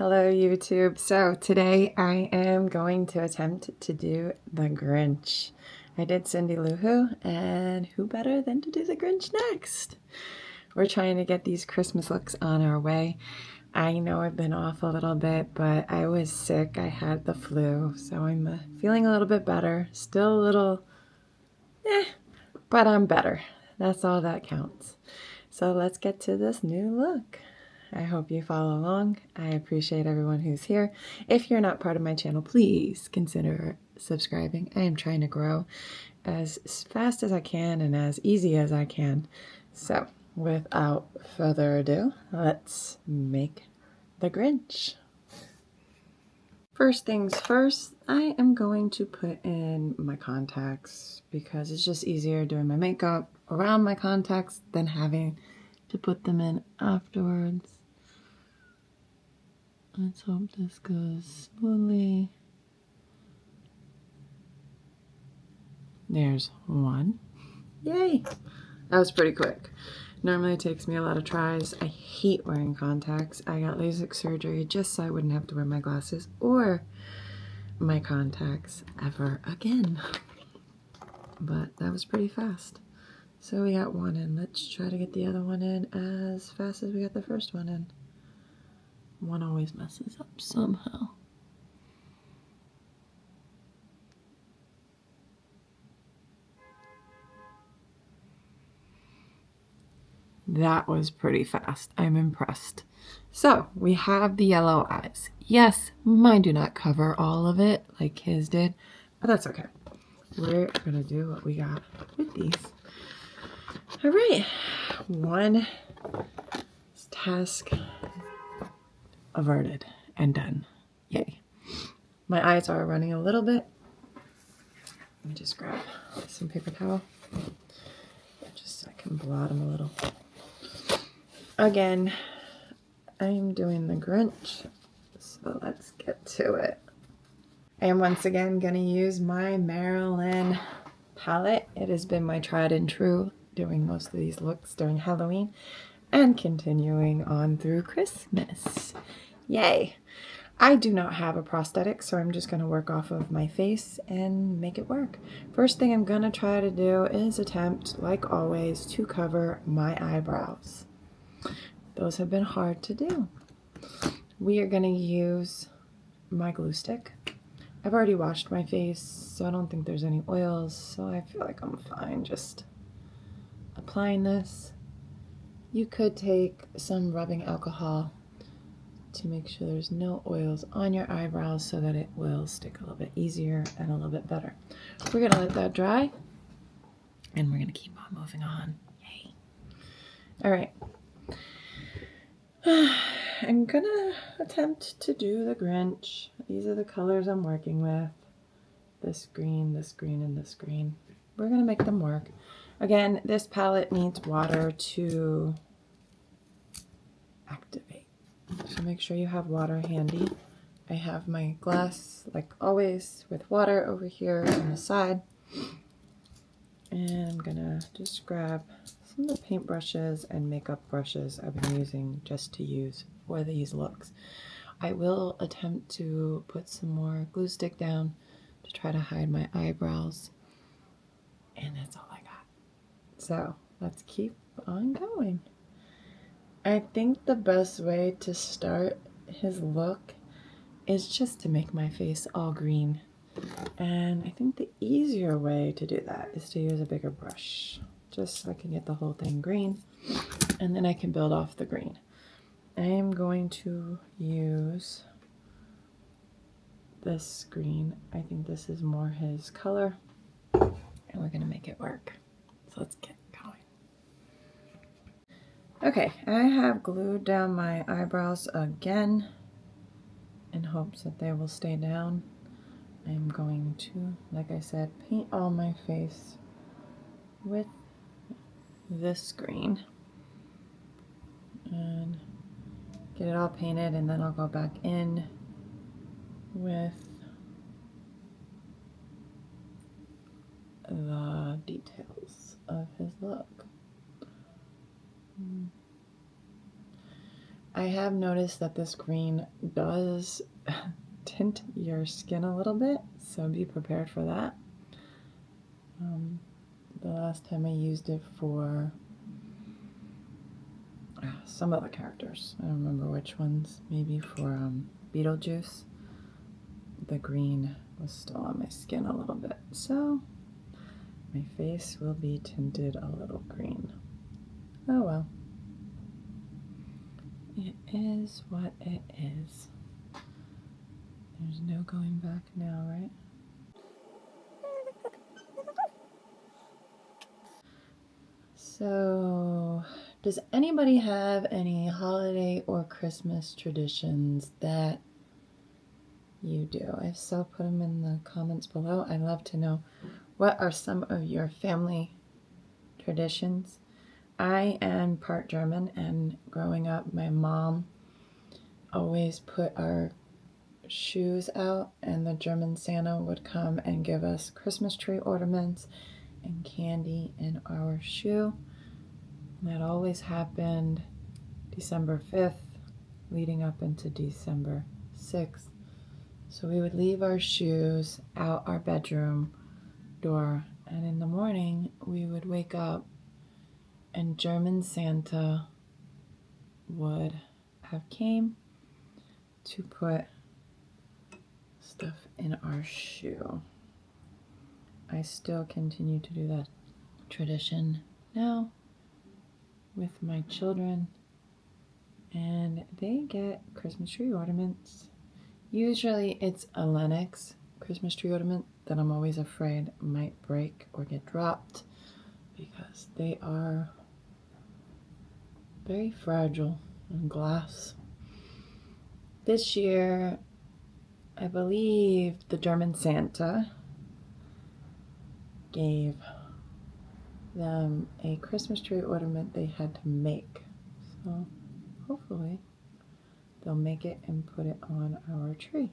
Hello YouTube. So today I am going to attempt to do the Grinch. I did Cindy Lou Who, and who better than to do the Grinch next? We're trying to get these Christmas looks on our way. I know I've been off a little bit, but I was sick. I had the flu, so I'm feeling a little bit better. Still a little, but I'm better. That's all that counts. So let's get to this new look. I hope you follow along. I appreciate everyone who's here. If you're not part of my channel, please consider subscribing. I am trying to grow as fast as I can and as easy as I can. So without further ado, let's make the Grinch. First things first, I am going to put in my contacts because it's just easier doing my makeup around my contacts than having to put them in afterwards. Let's hope this goes smoothly. There's one. Yay! That was pretty quick. Normally it takes me a lot of tries. I hate wearing contacts. I got LASIK surgery just so I wouldn't have to wear my glasses or my contacts ever again. But that was pretty fast. So we got one in. Let's try to get the other one in as fast as we got the first one in. One always messes up somehow. That was pretty fast. I'm impressed. So we have the yellow eyes. Yes, mine do not cover all of it like his did, but that's okay. We're gonna do what we got with these. All right, one task averted and done. Yay. My eyes are running a little bit. Let me just grab some paper towel just so I can blot them a little. Again, I'm doing the Grinch, so let's get to it. I am once again going to use my Marilyn palette. It has been my tried and true doing most of these looks during Halloween and continuing on through Christmas. Yay! I do not have a prosthetic, so I'm just going to work off of my face and make it work. First thing I'm going to try to do is attempt, like always, to cover my eyebrows. Those have been hard to do. We are going to use my glue stick. I've already washed my face, so I don't think there's any oils, so I feel like I'm fine just applying this. You could take some rubbing alcohol to make sure there's no oils on your eyebrows so that it will stick a little bit easier and a little bit better. We're going to let that dry, and we're going to keep on moving on. Yay. All right. I'm going to attempt to do the Grinch. These are the colors I'm working with. This green, and this green. We're going to make them work. Again, this palette needs water to activate. So make sure you have water handy. I have my glass, like always, with water over here on the side. And I'm gonna just grab some of the paint brushes and makeup brushes I've been using just to use for these looks. I will attempt to put some more glue stick down to try to hide my eyebrows. And that's all I got. So let's keep on going. I think the best way to start his look is just to make my face all green. And I think the easier way to do that is to use a bigger brush, just so I can get the whole thing green, and then I can build off the green. I am going to use this green. I think this is more his color, and we're going to make it work. So let's get going. Okay, I have glued down my eyebrows again in hopes that they will stay down. I'm going to, like I said, paint all my face with this green and get it all painted, and then I'll go back in with the details of his look. I have noticed that this green does tint your skin a little bit, so be prepared for that. The last time I used it for some of the characters, I don't remember which ones, maybe for Beetlejuice, the green was still on my skin a little bit, so my face will be tinted a little green. Oh well. It is what it is. There's no going back now, right? So, does anybody have any holiday or Christmas traditions that you do? If so, put them in the comments below. I'd love to know, what are some of your family traditions? I am part German, and growing up, my mom always put our shoes out, and the German Santa would come and give us Christmas tree ornaments and candy in our shoe. And that always happened December 5th, leading up into December 6th. So we would leave our shoes out our bedroom door, and in the morning we would wake up and German Santa would have came to put stuff in our shoe. I still continue to do that tradition now with my children, and they get Christmas tree ornaments. Usually it's a Lennox Christmas tree ornament that I'm always afraid might break or get dropped because they are very fragile and glass. This year, I believe the German Santa gave them a Christmas tree ornament they had to make. So hopefully they'll make it and put it on our tree.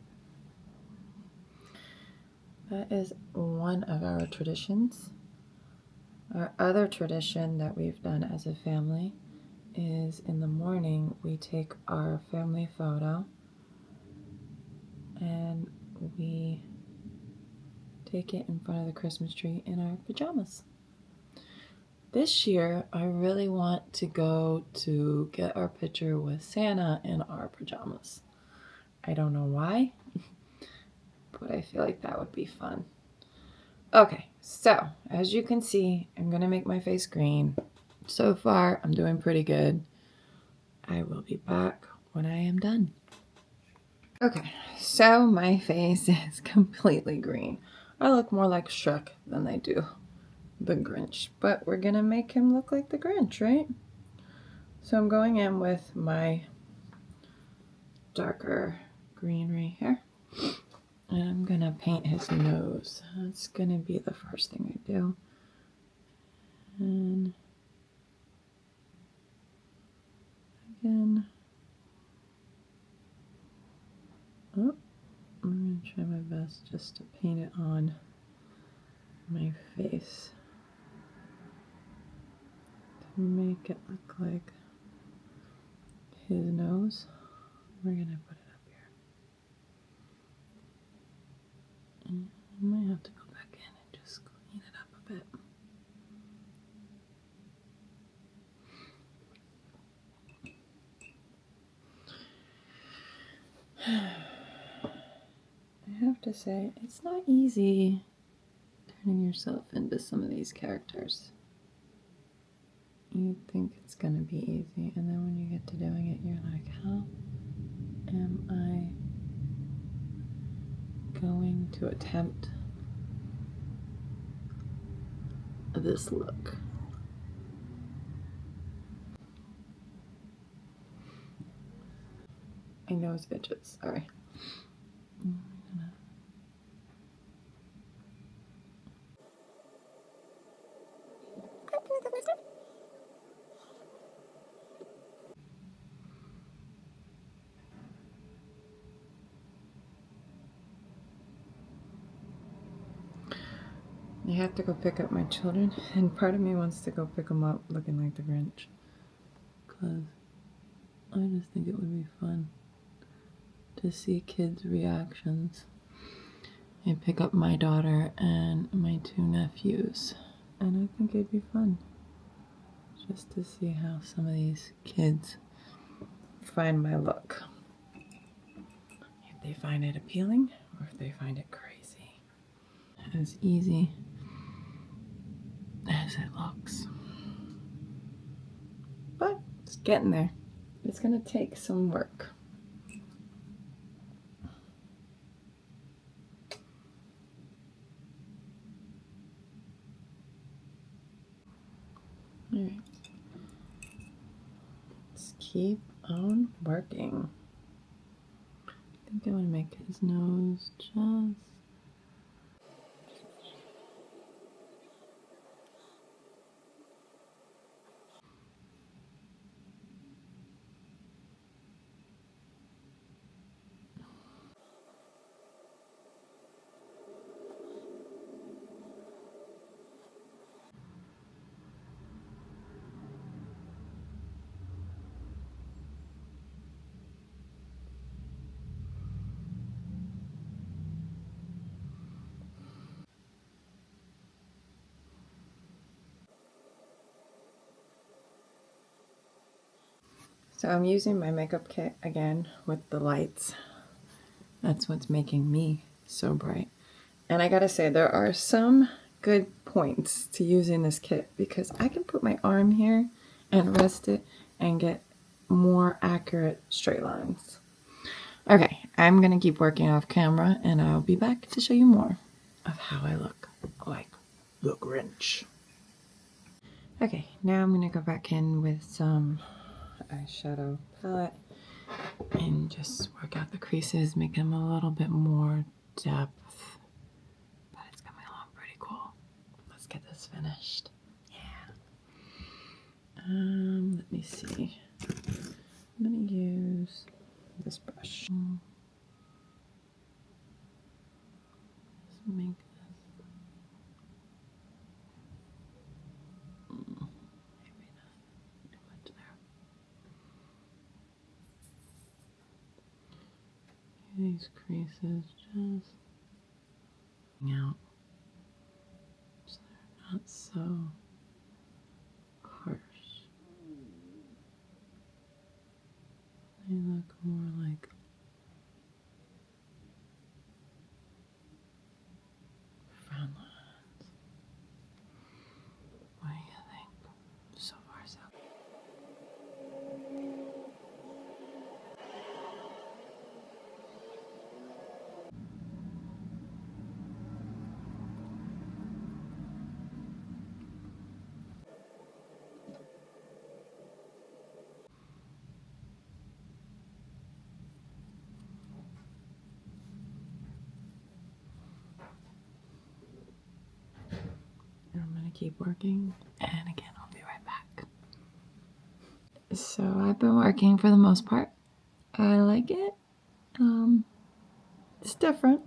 That is one of our traditions. Our other tradition that we've done as a family is in the morning we take our family photo and we take it in front of the Christmas tree in our pajamas. This year, I really want to go to get our picture with Santa in our pajamas. I don't know why, but I feel like that would be fun. Okay, so as you can see, I'm going to make my face green. So far, I'm doing pretty good. I will be back when I am done. Okay, so my face is completely green. I look more like Shrek than I do the Grinch, but we're gonna make him look like the Grinch, right? So I'm going in with my darker green right here, and I'm gonna paint his nose. That's gonna be the first thing I do. And again, oh, I'm gonna try my best just to paint it on my face to make it look like his nose. We're gonna put it up here. And I might have to go back in and just clean it up a bit. I have to say, it's not easy turning yourself into some of these characters. You think it's gonna be easy, and then when you get to doing it, you're like, how am I going to attempt this look? My nose itches, sorry. I have to go pick up my children, and part of me wants to go pick them up looking like the Grinch. 'Cause I just think it would be fun to see kids' reactions. I pick up my daughter and my 2 nephews, and I think it'd be fun just to see how some of these kids find my look. If they find it appealing or if they find it crazy. As easy as it looks. But it's getting there. It's gonna take some work. Alright. Let's keep on working. I think I want to make his nose just... So I'm using my makeup kit again with the lights. That's what's making me so bright. And I gotta say, there are some good points to using this kit because I can put my arm here and rest it and get more accurate straight lines. Okay, I'm gonna keep working off camera and I'll be back to show you more of how I look like the Grinch. Okay, now I'm gonna go back in with some eyeshadow palette and just work out the creases, make them a little bit more depth. But it's coming along pretty cool. Let's get this finished. Yeah. Let me see. I'm gonna use this brush. Just make this. Maybe not too much there. These creases just out so they're not so harsh. They look more like frown lines. What do you think? So far, so good. And I'm gonna keep working, and again, I'll be right back. So I've been working for the most part. I like it. It's different.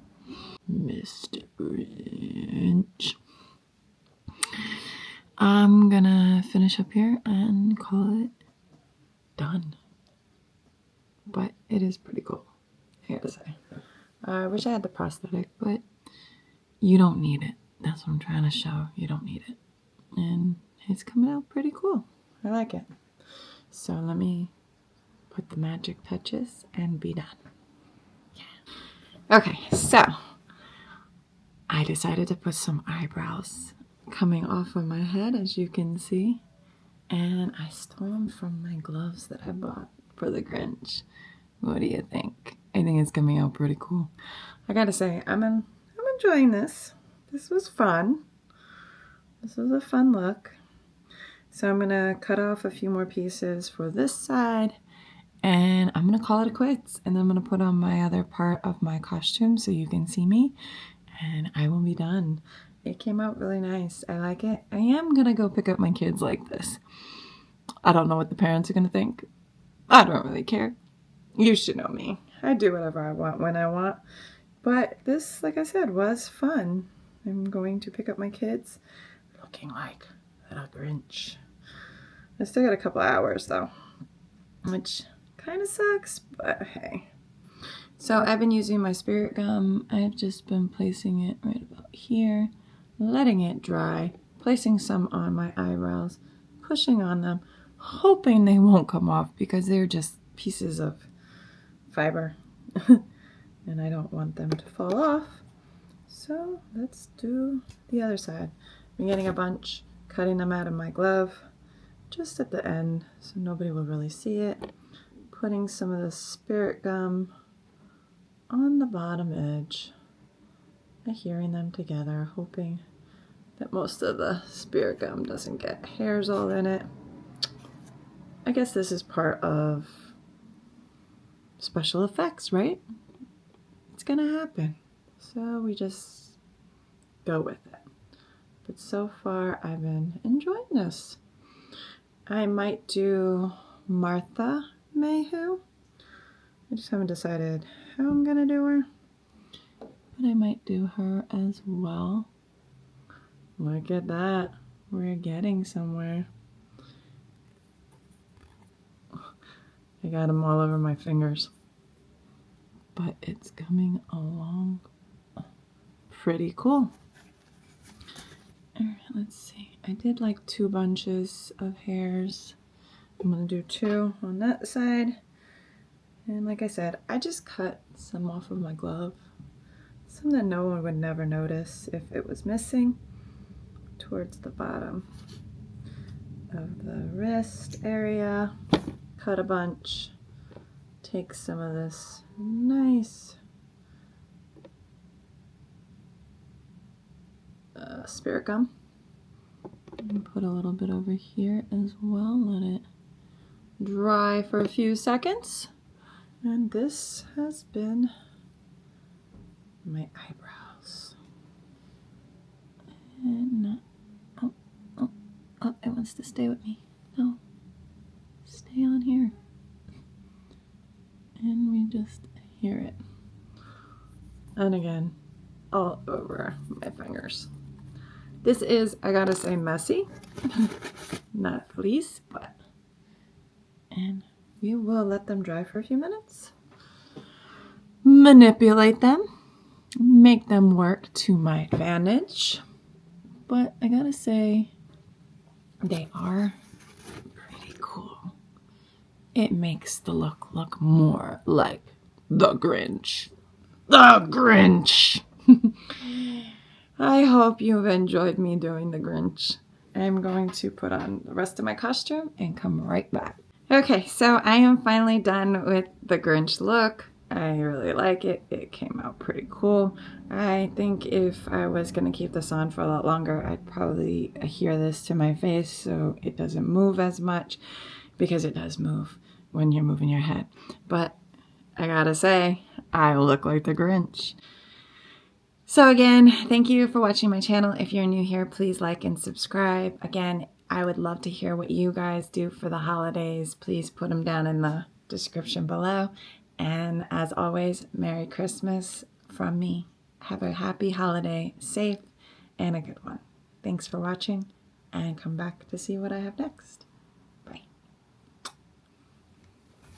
Mr. Grinch. I'm gonna finish up here and call it done. But it is pretty cool, I gotta say. I wish I had the prosthetic, but you don't need it. That's what I'm trying to show. You don't need it. And it's coming out pretty cool. I like it. So let me put the magic touches and be done. Yeah. Okay, so I decided to put some eyebrows coming off of my head, as you can see. And I stole them from my gloves that I bought for the Grinch. What do you think? I think it's coming out pretty cool. I gotta say, I'm enjoying this. This was fun. This was a fun look. So I'm gonna cut off a few more pieces for this side and I'm gonna call it quits. And then I'm gonna put on my other part of my costume so you can see me and I will be done. It came out really nice. I like it. I am gonna go pick up my kids like this. I don't know what the parents are gonna think. I don't really care. You should know me. I do whatever I want when I want. But this, like I said, was fun. I'm going to pick up my kids looking like a Grinch. I still got a couple hours though, which Kind of sucks, but hey. So I've been using my spirit gum. I've just been placing it right about here, letting it dry, placing some on my eyebrows, pushing on them, hoping they won't come off because they're just pieces of fiber and I don't want them to fall off. So let's do the other side. I'm getting a bunch, cutting them out of my glove just at the end so nobody will really see it. Putting some of the spirit gum on the bottom edge, adhering them together, hoping that most of the spirit gum doesn't get hairs all in it. I guess this is part of special effects, right? It's gonna happen. So we just go with it. But so far I've been enjoying this. I might do Martha Mayhew. I just haven't decided how I'm gonna do her. But I might do her as well. Look at that. We're getting somewhere. I got them all over my fingers. But it's coming along pretty cool. Alright, let's see. I did like 2 bunches of hairs. I'm going to do 2 on that side. And like I said, I just cut some off of my glove. Some that no one would never notice if it was missing. Towards the bottom of the wrist area. Cut a bunch. Take some of this nice spirit gum and put a little bit over here as well. Let it dry for a few seconds. And this has been my eyebrows. And oh, it wants to stay with me. No, stay on here. And we just hear it. And again, all over my fingers. This is, I gotta say, messy. Not fleece, but. And we will let them dry for a few minutes. Manipulate them. Make them work to my advantage. But I gotta say, they are pretty cool. It makes the look more like the Grinch. The Grinch! I hope you've enjoyed me doing the Grinch. I'm going to put on the rest of my costume and come right back. Okay, so I am finally done with the Grinch look. I really like it. It came out pretty cool. I think if I was going to keep this on for a lot longer, I'd probably adhere this to my face so it doesn't move as much, because it does move when you're moving your head. But I gotta say, I look like the Grinch. So again, thank you for watching my channel. If you're new here, please like and subscribe. Again, I would love to hear what you guys do for the holidays. Please put them down in the description below. And as always, Merry Christmas from me. Have a happy holiday, safe, and a good one. Thanks for watching, and come back to see what I have next.